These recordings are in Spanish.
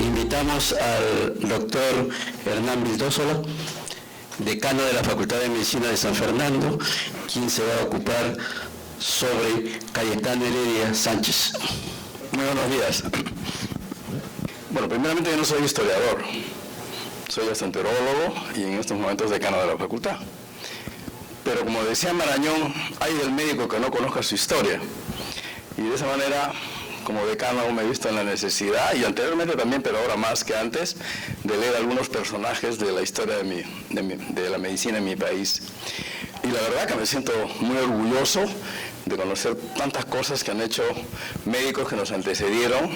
Invitamos al doctor Hernán Vildósola, decano de la Facultad de Medicina de San Fernando, quien se va a ocupar sobre Cayetano Heredia Sánchez. Muy buenos días. Bueno, primeramente yo no soy historiador, soy gastroenterólogo y en estos momentos decano de la facultad. Pero como decía Marañón, hay del médico que no conozca su historia. Y de esa manera, como decano, me he visto en la necesidad, y anteriormente también, pero ahora más que antes, de leer algunos personajes de la historia de la medicina en mi país. Y la verdad que me siento muy orgulloso de conocer tantas cosas que han hecho médicos que nos antecedieron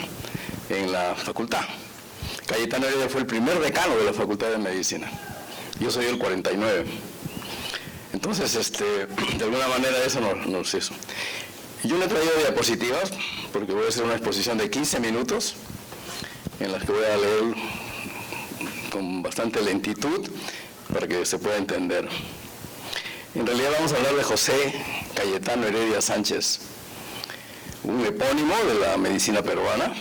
en la facultad. Cayetano Heredia fue el primer decano de la Facultad de Medicina. Yo soy el 49. Entonces, de alguna manera eso nos hizo. Yo le he traído diapositivas porque voy a hacer una exposición de 15 minutos en las que voy a leer con bastante lentitud para que se pueda entender. En realidad vamos a hablar de José Cayetano Heredia Sánchez, un epónimo de la medicina peruana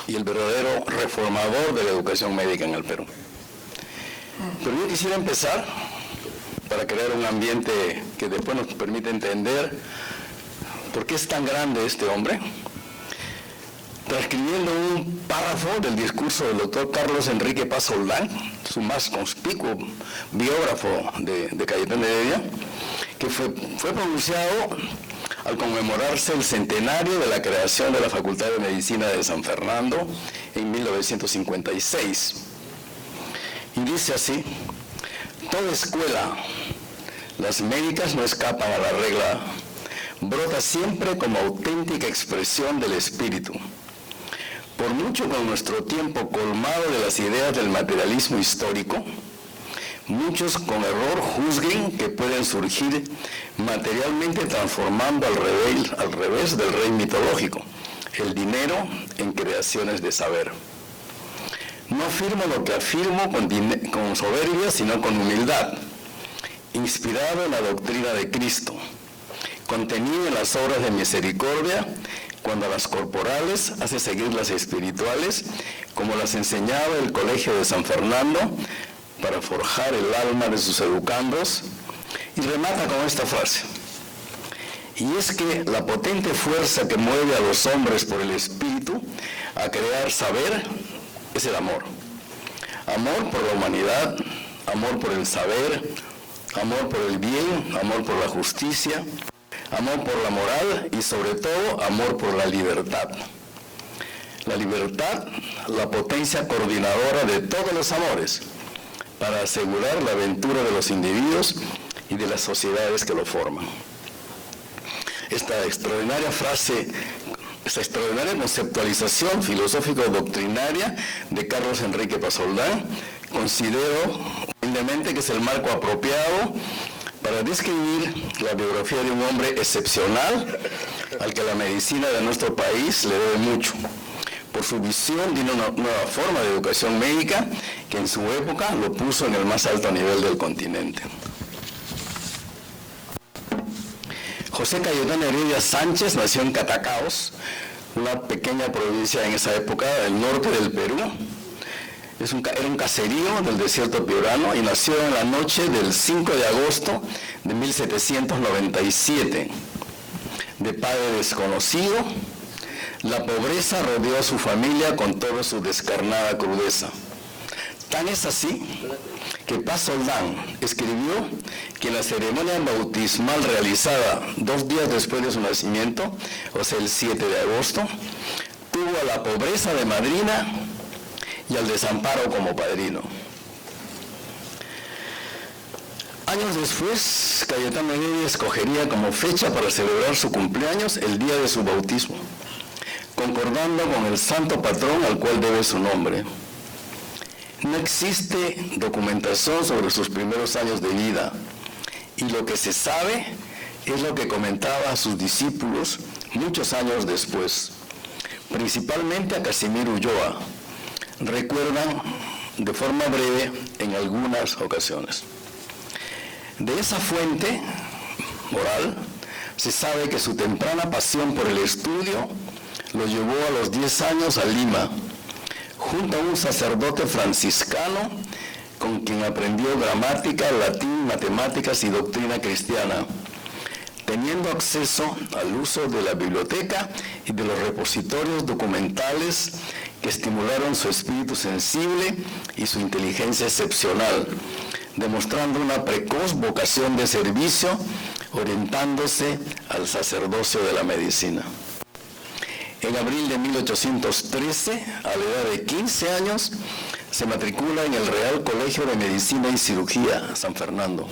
y el verdadero reformador de la educación médica en el Perú. Pero yo quisiera empezar, para crear un ambiente que después nos permite entender por qué es tan grande este hombre, transcribiendo un párrafo del discurso del doctor Carlos Enrique Paz Soldán, su más conspicuo biógrafo de Cayetano Heredia, que fue pronunciado al conmemorarse el centenario de la creación de la Facultad de Medicina de San Fernando en 1956. Y dice así: toda escuela, las médicas no escapan a la regla, brota siempre como auténtica expresión del espíritu. Por mucho con nuestro tiempo colmado de las ideas del materialismo histórico, muchos con error juzguen que pueden surgir materialmente transformando al revés del rey mitológico, el dinero en creaciones de saber. No afirmo lo que afirmo con soberbia, sino con humildad, inspirado en la doctrina de Cristo, contenido en las obras de misericordia, cuando a las corporales hace seguir las espirituales, como las enseñaba el Colegio de San Fernando, para forjar el alma de sus educandos, y remata con esta frase: y es que la potente fuerza que mueve a los hombres por el espíritu a crear saber es el amor. Amor por la humanidad, amor por el saber, amor por el bien, amor por la justicia, amor por la moral y sobre todo amor por la libertad. La libertad, la potencia coordinadora de todos los amores, para asegurar la aventura de los individuos y de las sociedades que lo forman. Esta extraordinaria frase, esta extraordinaria conceptualización filosófico-doctrinaria de Carlos Enrique Paz Soldán, considero humildemente que es el marco apropiado para describir la biografía de un hombre excepcional al que la medicina de nuestro país le debe mucho, por su visión de una nueva forma de educación médica que en su época lo puso en el más alto nivel del continente. José Cayetano Heredia Sánchez nació en Catacaos, una pequeña provincia en esa época del norte del Perú. Era un caserío del desierto piurano y nació en la noche del 5 de agosto de 1797. De padre desconocido, la pobreza rodeó a su familia con toda su descarnada crudeza. Tan es así que Paz Soldán escribió que en la ceremonia bautismal realizada 2 días después de su nacimiento, o sea el 7 de agosto, tuvo a la pobreza de madrina y al desamparo como padrino. Años después, Cayetano Heredia escogería como fecha para celebrar su cumpleaños el día de su bautismo, concordando con el santo patrón al cual debe su nombre. No existe documentación sobre sus primeros años de vida, y lo que se sabe es lo que comentaba a sus discípulos muchos años después, principalmente a Casimiro Ulloa. Recuerdan de forma breve en algunas ocasiones. De esa fuente moral se sabe que su temprana pasión por el estudio lo llevó a los 10 años a Lima, junto a un sacerdote franciscano con quien aprendió gramática, latín, matemáticas y doctrina cristiana, teniendo acceso al uso de la biblioteca y de los repositorios documentales que estimularon su espíritu sensible y su inteligencia excepcional, demostrando una precoz vocación de servicio, orientándose al sacerdocio de la medicina. En abril de 1813, a la edad de 15 años, se matricula en el Real Colegio de Medicina y Cirugía, San Fernando,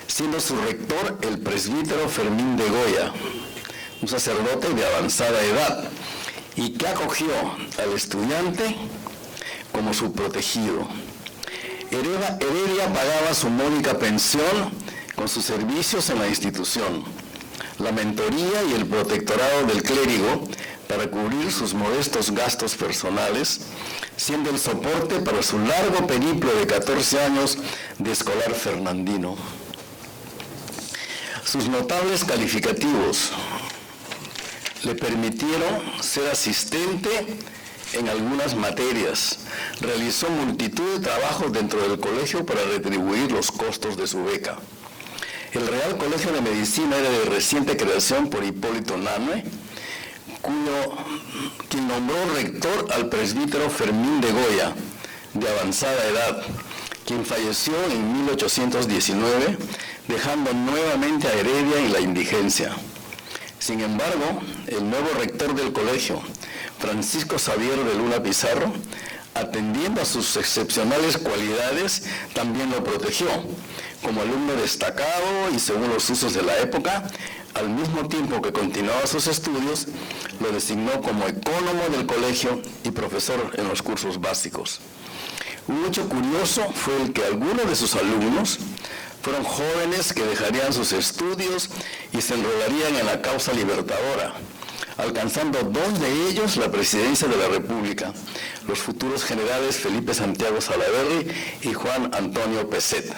siendo su rector el presbítero Fermín de Goya, un sacerdote de avanzada edad, y que acogió al estudiante como su protegido. Heredia pagaba su módica pensión con sus servicios en la institución, la mentoría y el protectorado del clérigo para cubrir sus modestos gastos personales, siendo el soporte para su largo periplo de 14 años de escolar fernandino. Sus notables calificativos le permitieron ser asistente en algunas materias. Realizó multitud de trabajos dentro del colegio para retribuir los costos de su beca. El Real Colegio de Medicina era de reciente creación por Hipólito Nanue, quien nombró rector al presbítero Fermín de Goya, de avanzada edad, quien falleció en 1819, dejando nuevamente a Heredia en la indigencia. Sin embargo, el nuevo rector del colegio, Francisco Xavier de Luna Pizarro, atendiendo a sus excepcionales cualidades, también lo protegió, como alumno destacado y según los usos de la época. Al mismo tiempo que continuaba sus estudios, lo designó como ecónomo del colegio y profesor en los cursos básicos. Un hecho curioso fue el que algunos de sus alumnos fueron jóvenes que dejarían sus estudios y se enrolarían en la causa libertadora, alcanzando dos de ellos la presidencia de la República, los futuros generales Felipe Santiago Salaverry y Juan Antonio Peset.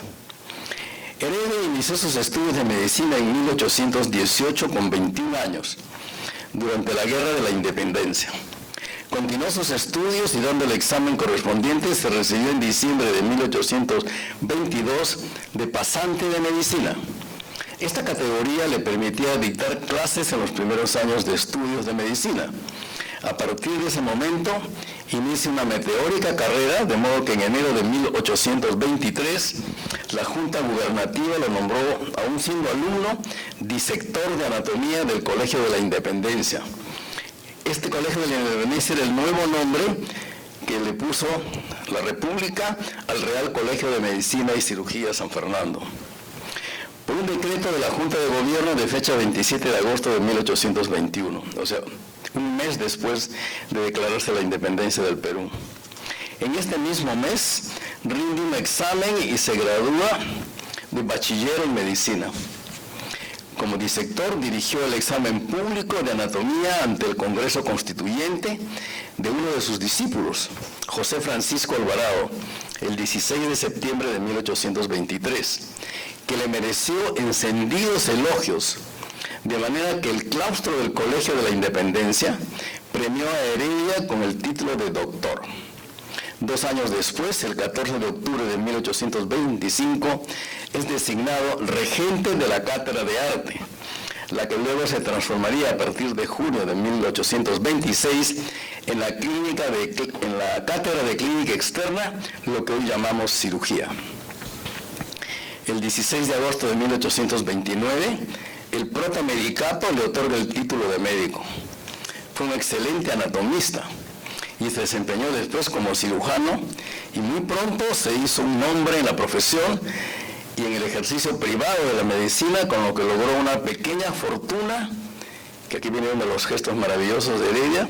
Heredia inició sus estudios de medicina en 1818 con 21 años, durante la Guerra de la Independencia. Continuó sus estudios y dando el examen correspondiente se recibió en diciembre de 1822 de pasante de medicina. Esta categoría le permitía dictar clases en los primeros años de estudios de medicina. A partir de ese momento inicia una meteórica carrera, de modo que en enero de 1823 la Junta Gubernativa lo nombró, aún siendo alumno, disector de anatomía del Colegio de la Independencia. Este Colegio de la Independencia era el nuevo nombre que le puso la República al Real Colegio de Medicina y Cirugía San Fernando. Por un decreto de la Junta de Gobierno de fecha 27 de agosto de 1821, o sea, un mes después de declararse la independencia del Perú. En este mismo mes rinde un examen y se gradúa de bachiller en medicina. Como disector dirigió el examen público de anatomía ante el Congreso Constituyente de uno de sus discípulos, José Francisco Alvarado, el 16 de septiembre de 1823, que le mereció encendidos elogios, de manera que el claustro del Colegio de la Independencia premió a Heredia con el título de doctor. 2 años después, el 14 de octubre de 1825, es designado regente de la Cátedra de Arte, la que luego se transformaría a partir de junio de 1826 en la Cátedra de Clínica Externa, lo que hoy llamamos cirugía. El 16 de agosto de 1829, el protomedicato le otorga el título de médico. Fue un excelente anatomista y se desempeñó después como cirujano y muy pronto se hizo un nombre en la profesión y en el ejercicio privado de la medicina, con lo que logró una pequeña fortuna, que aquí viene uno de los gestos maravillosos de Heredia,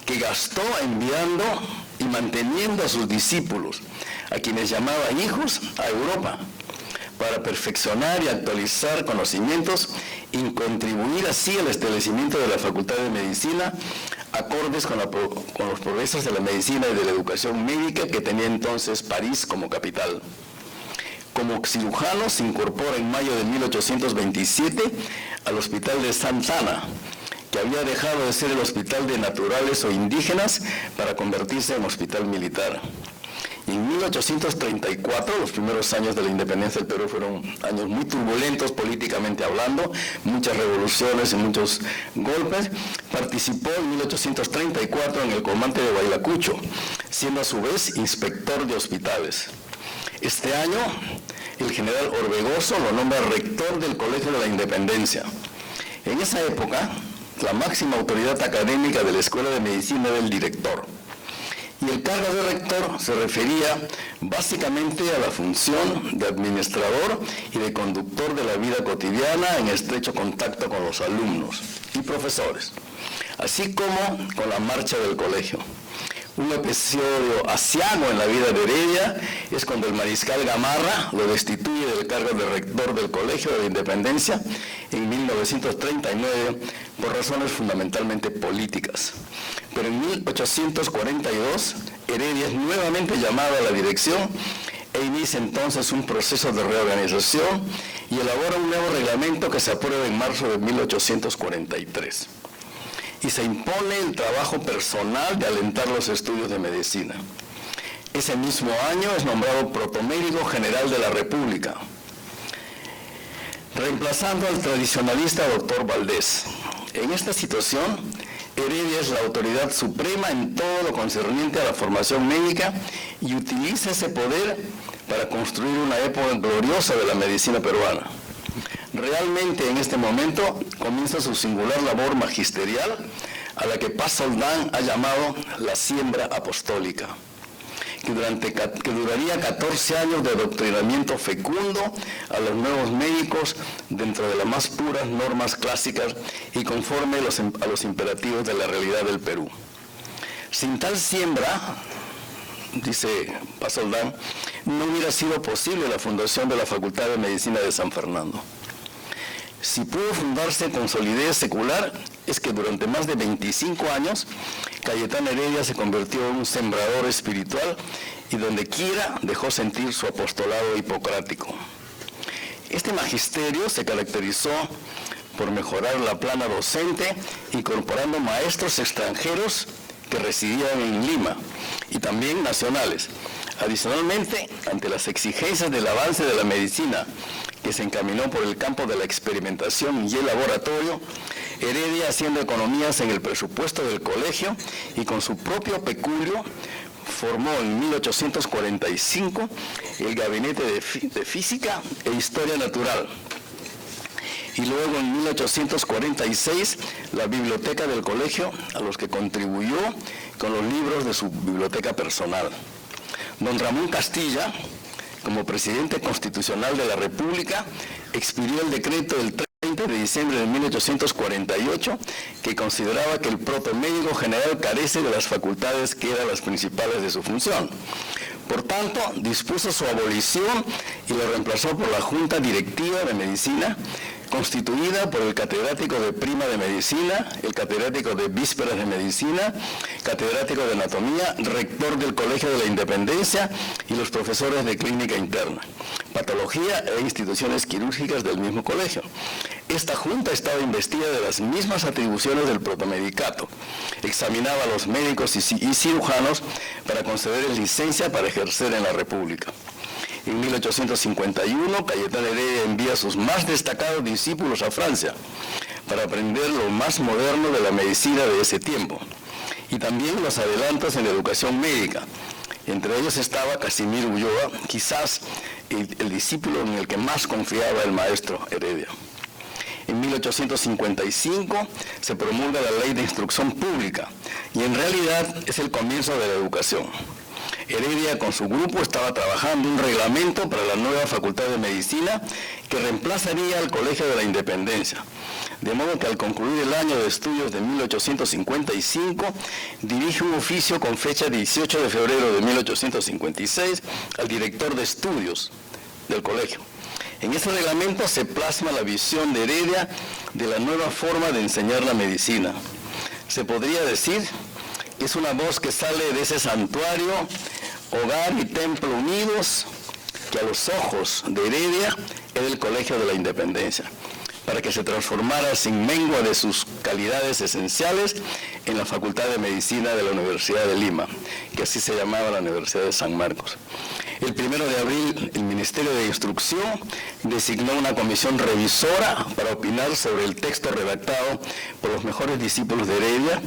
que gastó enviando y manteniendo a sus discípulos, a quienes llamaban hijos, a Europa, para perfeccionar y actualizar conocimientos y contribuir así al establecimiento de la Facultad de Medicina, acordes con los progresos de la medicina y de la educación médica que tenía entonces París como capital. Como cirujano se incorpora en mayo de 1827 al Hospital de Santa Ana, que había dejado de ser el hospital de naturales o indígenas para convertirse en hospital militar. Y en 1834, los primeros años de la independencia del Perú fueron años muy turbulentos políticamente hablando, muchas revoluciones y muchos golpes. Participó en 1834 en el comandante de Huaylacucho, siendo a su vez inspector de hospitales. Este año, el general Orbegoso lo nombra rector del Colegio de la Independencia. En esa época, la máxima autoridad académica de la Escuela de Medicina era el director. Y el cargo de rector se refería básicamente a la función de administrador y de conductor de la vida cotidiana en estrecho contacto con los alumnos y profesores, así como con la marcha del colegio. Un episodio aciago en la vida de Heredia es cuando el mariscal Gamarra lo destituye del cargo de rector del Colegio de la Independencia en 1939 por razones fundamentalmente políticas. Pero en 1842 Heredia es nuevamente llamado a la dirección e inicia entonces un proceso de reorganización y elabora un nuevo reglamento que se aprueba en marzo de 1843. Y se impone el trabajo personal de alentar los estudios de medicina. Ese mismo año es nombrado protomédico general de la República, reemplazando al tradicionalista doctor Valdés. En esta situación, Heredia es la autoridad suprema en todo lo concerniente a la formación médica y utiliza ese poder para construir una época gloriosa de la medicina peruana. Realmente en este momento comienza su singular labor magisterial a la que Paz Soldán ha llamado la siembra apostólica, que duraría 14 años de adoctrinamiento fecundo a los nuevos médicos dentro de las más puras normas clásicas y conforme a los imperativos de la realidad del Perú. Sin tal siembra, dice Paz Soldán, no hubiera sido posible la fundación de la Facultad de Medicina de San Fernando. Si pudo fundarse con solidez secular, es que durante más de 25 años, Cayetano Heredia se convirtió en un sembrador espiritual y donde quiera dejó sentir su apostolado hipocrático. Este magisterio se caracterizó por mejorar la plana docente, incorporando maestros extranjeros que residían en Lima y también nacionales. Adicionalmente, ante las exigencias del avance de la medicina, que se encaminó por el campo de la experimentación y el laboratorio, Heredia haciendo economías en el presupuesto del colegio y con su propio peculio, formó en 1845 el Gabinete de Física e Historia Natural. Y luego en 1846 la biblioteca del colegio, a los que contribuyó con los libros de su biblioteca personal. Don Ramón Castilla, como presidente constitucional de la República, expidió el decreto del 30 de diciembre de 1848 que consideraba que el protomédico general carece de las facultades que eran las principales de su función. Por tanto, dispuso su abolición y lo reemplazó por la Junta Directiva de Medicina, constituida por el catedrático de Prima de Medicina, el catedrático de Vísperas de Medicina, catedrático de Anatomía, rector del Colegio de la Independencia y los profesores de Clínica Interna, Patología e instituciones quirúrgicas del mismo colegio. Esta junta estaba investida de las mismas atribuciones del protomedicato. Examinaba a los médicos y cirujanos para concederles licencia para ejercer en la República. En 1851, Cayetano Heredia envía a sus más destacados discípulos a Francia para aprender lo más moderno de la medicina de ese tiempo y también los adelantos en la educación médica. Entre ellos estaba Casimiro Ulloa, quizás el discípulo en el que más confiaba el maestro Heredia. En 1855 se promulga la Ley de Instrucción Pública y en realidad es el comienzo de la educación. Heredia con su grupo estaba trabajando un reglamento para la nueva Facultad de Medicina que reemplazaría al Colegio de la Independencia. De modo que al concluir el año de estudios de 1855, dirige un oficio con fecha 18 de febrero de 1856 al director de estudios del colegio. En este reglamento se plasma la visión de Heredia de la nueva forma de enseñar la medicina. Se podría decir que es una voz que sale de ese santuario, hogar y templo unidos, que a los ojos de Heredia es el Colegio de la Independencia. para que se transformara sin mengua de sus calidades esenciales en la Facultad de Medicina de la Universidad de Lima, que así se llamaba la Universidad de San Marcos. El 1 de abril, el Ministerio de Instrucción designó una comisión revisora para opinar sobre el texto redactado por los mejores discípulos de Heredia,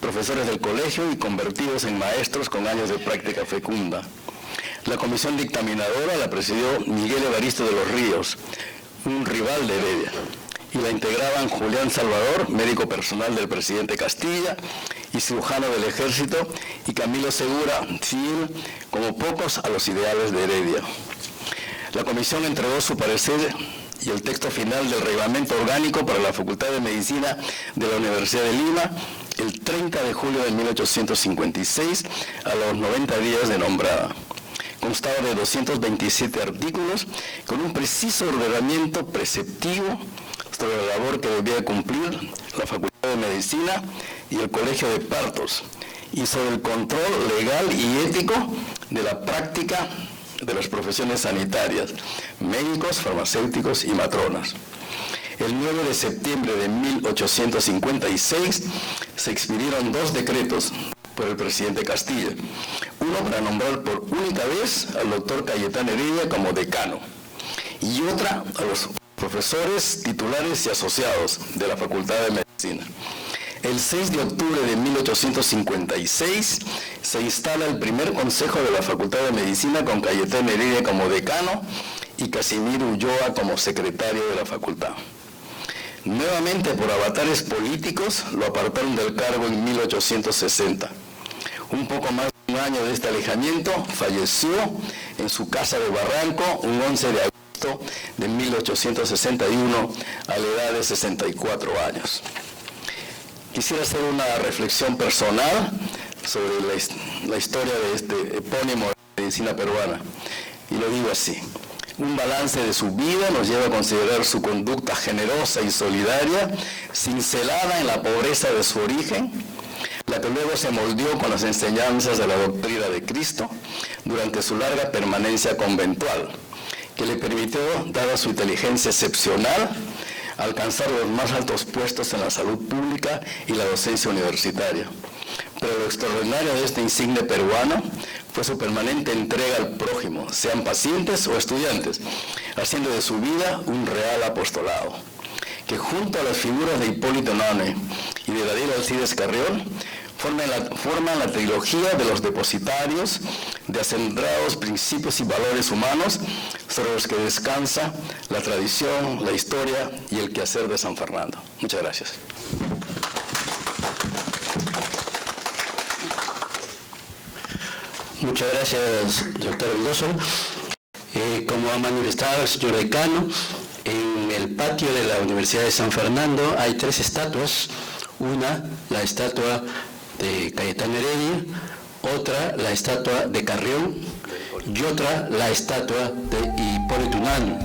profesores del colegio y convertidos en maestros con años de práctica fecunda. La comisión dictaminadora la presidió Miguel Evaristo de los Ríos, un rival de Heredia, y la integraban Julián Salvador, médico personal del presidente Castilla y cirujano del Ejército, y Camilo Segura, fiel como pocos a los ideales de Heredia. La comisión entregó su parecer y el texto final del reglamento orgánico para la Facultad de Medicina de la Universidad de Lima el 30 de julio de 1856, a los 90 días de nombrada. Constaba de 227 artículos con un preciso ordenamiento preceptivo sobre la labor que debía cumplir la Facultad de Medicina y el Colegio de Partos, y sobre el control legal y ético de la práctica de las profesiones sanitarias, médicos, farmacéuticos y matronas. El 9 de septiembre de 1856 se expidieron 2 decretos por el presidente Castilla, uno para nombrar por única vez al doctor Cayetano Heredia como decano, y otra a los profesores titulares y asociados de la Facultad de Medicina. El 6 de octubre de 1856 se instala el primer consejo de la Facultad de Medicina con Cayetano Heredia como decano y Casimiro Ulloa como secretario de la facultad. Nuevamente, por avatares políticos, lo apartaron del cargo en 1860. Un poco más de un año de este alejamiento, falleció en su casa de Barranco un 11 de agosto de 1861 a la edad de 64 años. Quisiera hacer una reflexión personal sobre la historia de este epónimo de la medicina peruana, y lo digo así. Un balance de su vida nos lleva a considerar su conducta generosa y solidaria, cincelada en la pobreza de su origen, la que luego se moldeó con las enseñanzas de la doctrina de Cristo durante su larga permanencia conventual, que le permitió, dada su inteligencia excepcional, alcanzar los más altos puestos en la salud pública y la docencia universitaria. Pero lo extraordinario de este insigne peruano fue su permanente entrega al prójimo, sean pacientes o estudiantes, haciendo de su vida un real apostolado, que junto a las figuras de Hipólito Unanue y de Daniel Alcides Carrión forman la trilogía de los depositarios de acendrados principios y valores humanos sobre los que descansa la tradición, la historia y el quehacer de San Fernando. Muchas gracias. Muchas gracias, doctor Vildoso. Como ha manifestado el señor decano, en el patio de la Universidad de San Fernando hay 3 estatuas. Una, la estatua de Cayetano Heredia, otra, la estatua de Carrión, y otra, la estatua de Hipólito Unanue.